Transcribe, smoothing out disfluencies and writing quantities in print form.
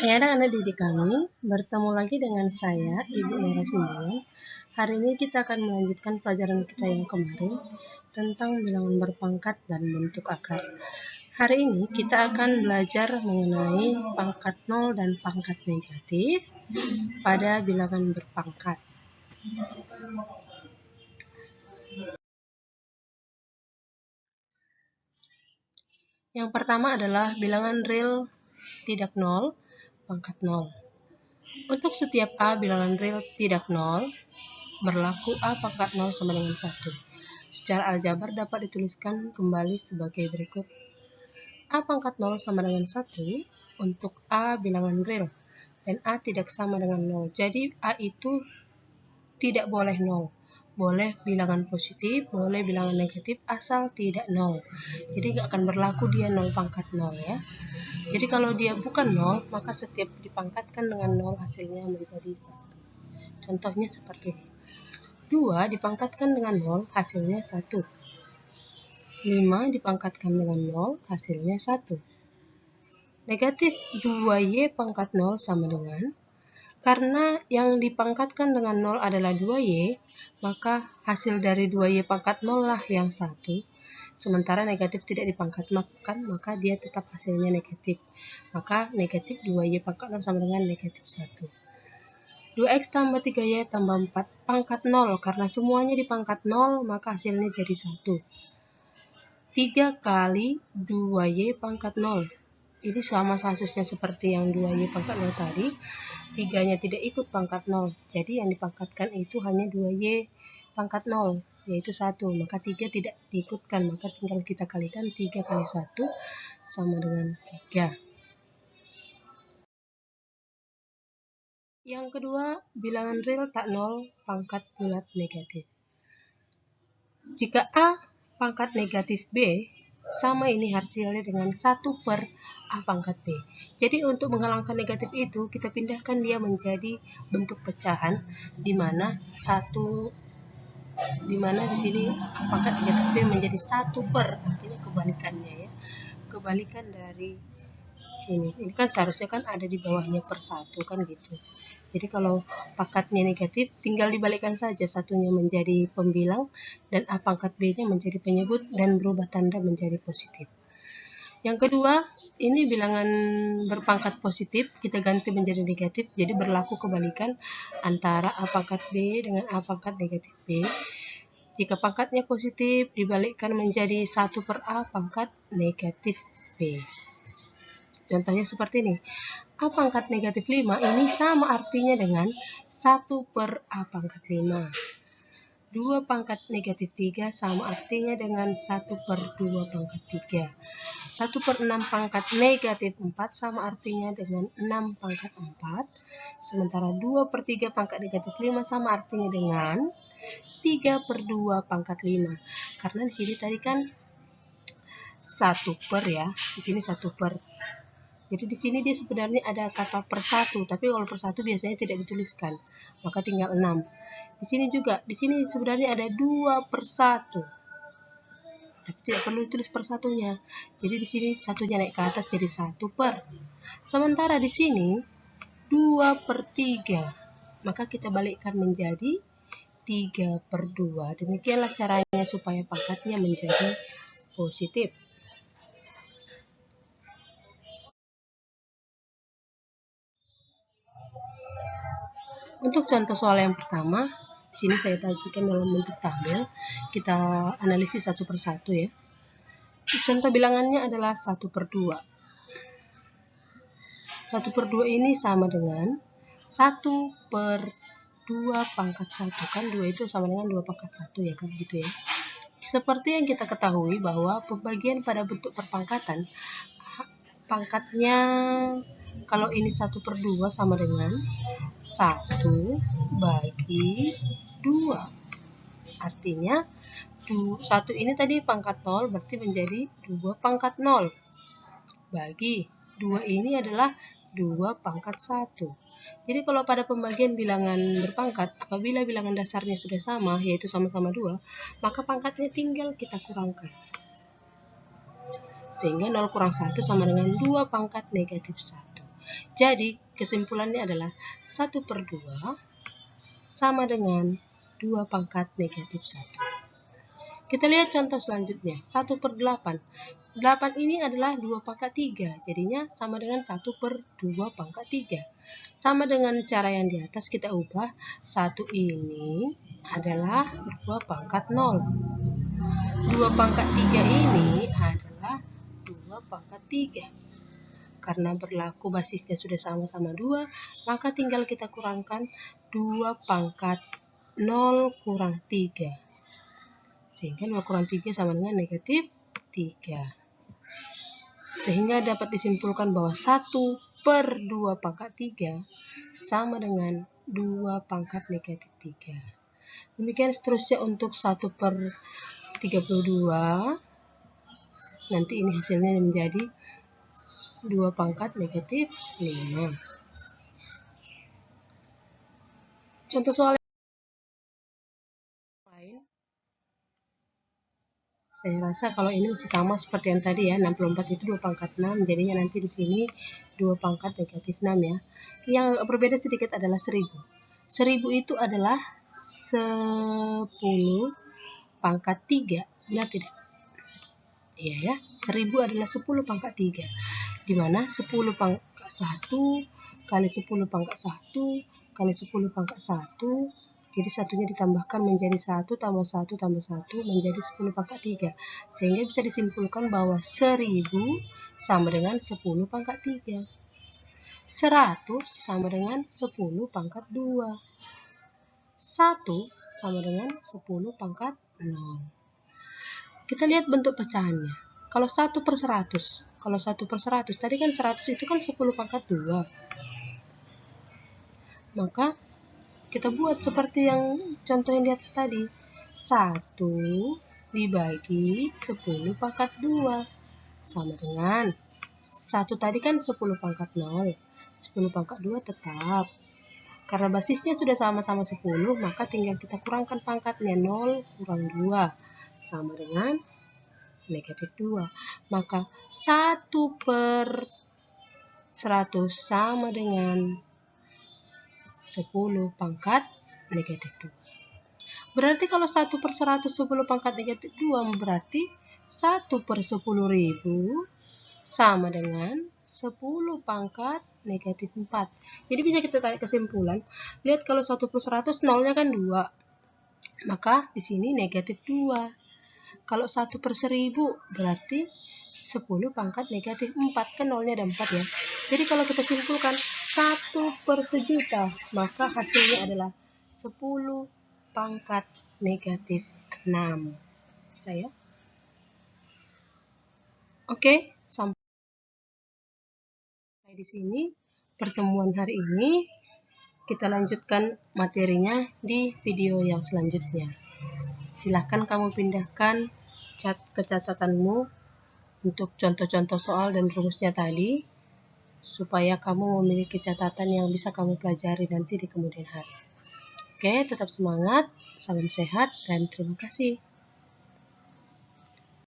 Hai anak-anak didik kami, bertemu lagi dengan saya, Ibu Nora Simbolon. Hari ini kita akan melanjutkan pelajaran kita yang kemarin tentang bilangan berpangkat dan bentuk akar. Hari ini kita akan belajar mengenai pangkat 0 dan pangkat negatif pada bilangan berpangkat. Yang pertama adalah bilangan real tidak 0, pangkat 0. Untuk setiap A bilangan real tidak 0, berlaku A pangkat 0 sama dengan 1. Secara aljabar dapat dituliskan kembali sebagai berikut. A pangkat 0 sama dengan 1 untuk A bilangan real, dan A tidak sama dengan 0. Jadi A itu tidak boleh 0. Boleh bilangan positif, boleh bilangan negatif, asal tidak 0. Jadi nggak akan berlaku dia 0 pangkat 0 ya. Jadi kalau dia bukan 0, maka setiap dipangkatkan dengan 0 hasilnya menjadi 1. Contohnya seperti ini. 2 dipangkatkan dengan 0, hasilnya 1. 5 dipangkatkan dengan 0, hasilnya 1. Negatif 2Y pangkat 0 sama dengan, karena yang dipangkatkan dengan 0 adalah 2Y, maka hasil dari 2Y pangkat 0 lah yang 1. Sementara negatif tidak dipangkatkan, maka dia tetap hasilnya negatif. Maka negatif 2Y pangkat 0 sama dengan negatif 1. 2X tambah 3Y tambah 4 pangkat 0. Karena semuanya dipangkat 0, maka hasilnya jadi 1. 3 kali 2Y pangkat 0. Ini sama kasusnya seperti yang 2Y pangkat 0 tadi. 3-nya tidak ikut pangkat 0. Jadi yang dipangkatkan itu hanya 2Y pangkat 0, yaitu 1. Maka 3 tidak diikutkan. Maka tinggal kita kalikan 3 kali 1 sama dengan 3. Yang kedua, bilangan real tak 0, pangkat bulat negatif. Jika A pangkat negatif B, sama ini hasilnya dengan 1 per A pangkat B. Jadi untuk menghilangkan negatif itu, kita pindahkan dia menjadi bentuk pecahan, di mana di sini A pangkat negatif B menjadi 1 per, artinya kebalikannya ya. Kebalikan dari sini. Ini kan seharusnya kan ada di bawahnya per 1 kan gitu. Jadi kalau pangkatnya negatif, tinggal dibalikkan saja, satunya menjadi pembilang dan A pangkat B-nya menjadi penyebut dan berubah tanda menjadi positif. Yang kedua, ini bilangan berpangkat positif, kita ganti menjadi negatif, jadi berlaku kebalikan antara A pangkat B dengan A pangkat negatif B. Jika pangkatnya positif, dibalikkan menjadi 1 per A pangkat negatif B. Contohnya seperti ini. A pangkat negatif 5 ini sama artinya dengan 1 per A pangkat 5. 2 pangkat negatif 3 sama artinya dengan 1 per 2 pangkat 3. 1 per 6 pangkat negatif 4 sama artinya dengan 6 pangkat 4. Sementara 2 per 3 pangkat negatif 5 sama artinya dengan 3 per 2 pangkat 5. Karena di sini tadi kan 1 per ya, di sini 1 per. Jadi di sini dia sebenarnya ada kata per 1, tapi kalau per 1 biasanya tidak dituliskan, maka tinggal 6. Di sini juga, di sini sebenarnya ada 2 per 1, tapi tidak perlu ditulis per satunya. Jadi di sini satunya naik ke atas jadi 1 per. Sementara di sini 2 per 3, maka kita balikkan menjadi 3 per 2. Demikianlah caranya supaya pangkatnya menjadi positif. Untuk contoh soal yang pertama, di sini saya sajikan dalam bentuk tabel. Kita analisis satu per satu ya. Contoh bilangannya adalah 1 per 2. 1 per 2 ini sama dengan 1 per 2 pangkat 1. Kan 2 itu sama dengan 2 pangkat 1 ya kan gitu ya. Seperti yang kita ketahui bahwa pembagian pada bentuk perpangkatan, pangkatnya kalau ini 1 per 2 sama dengan 1 bagi 2. Artinya 1 ini tadi pangkat 0 berarti menjadi 2 pangkat 0. Bagi 2 ini adalah 2 pangkat 1. Jadi kalau pada pembagian bilangan berpangkat, apabila bilangan dasarnya sudah sama, yaitu sama-sama 2, maka pangkatnya tinggal kita kurangkan. Sehingga 0 kurang 1 sama dengan 2 pangkat negatif 1. Jadi kesimpulannya adalah 1/2 sama dengan 2 pangkat negatif 1. Kita lihat contoh selanjutnya, 1/8. 8 ini adalah 2 pangkat 3, jadinya sama dengan 1/2 pangkat 3. Sama dengan cara yang di atas kita ubah, 1 ini adalah 2 pangkat 0. 2 pangkat 3 ini adalah 2 pangkat 3. Karena berlaku basisnya sudah sama-sama 2, maka tinggal kita kurangkan 2 pangkat 0 kurang 3. Sehingga 0 kurang 3 sama dengan negatif 3. Sehingga dapat disimpulkan bahwa 1/2 pangkat 3 sama dengan 2 pangkat negatif 3. Demikian seterusnya untuk 1/32. Nanti ini hasilnya menjadi 2 pangkat negatif 5. Contoh soal lain. Saya rasa kalau ini masih sama seperti yang tadi ya, 64 itu 2 pangkat 6, jadinya nanti di sini 2 pangkat negatif 6 ya. Yang berbeda sedikit adalah 1000. 1000 itu adalah 10 pangkat 3, benar tidak? Iya ya, 1000 adalah 10 pangkat 3, di mana 10 pangkat 1 kali 10 pangkat 1 kali 10 pangkat 1, jadi satunya ditambahkan menjadi 1 tambah 1 tambah 1 menjadi 10 pangkat 3. Sehingga bisa disimpulkan bahwa 1000 sama dengan 10 pangkat 3. 100 sama dengan 10 pangkat 2. 1 sama dengan 10 pangkat 0. Kita lihat bentuk pecahannya. Kalau 1/100, kalau 1/100, tadi kan 100 itu kan 10 pangkat 2. Maka kita buat seperti yang contoh yang di atas tadi. 1 dibagi 10 pangkat 2 sama dengan 1 tadi kan 10 pangkat 0. 10 pangkat 2 tetap. Karena basisnya sudah sama-sama 10, maka tinggal kita kurangkan pangkatnya, 0 kurang 2 sama dengan negatif 2. Maka 1/100 sama dengan 10 pangkat negatif 2. Berarti kalau 1/100 10 pangkat negatif 2 berarti 1/10.000 sama dengan 10 pangkat negatif 4. Jadi bisa kita tarik kesimpulan. Lihat kalau 1/100 nolnya kan 2. Maka di sini negatif 2. Kalau 1/1000 berarti 10 pangkat negatif 4, kan nolnya ada 4 ya. Jadi kalau kita simpulkan 1/1000.000, maka hasilnya adalah 10 pangkat negatif 6. Saya. Oke, sampai di sini pertemuan hari ini. Kita lanjutkan materinya di video yang selanjutnya. Silahkan kamu pindahkan ke catatanmu untuk contoh-contoh soal dan rumusnya tadi, supaya kamu memiliki catatan yang bisa kamu pelajari nanti di kemudian hari. Oke, tetap semangat, salam sehat, dan terima kasih.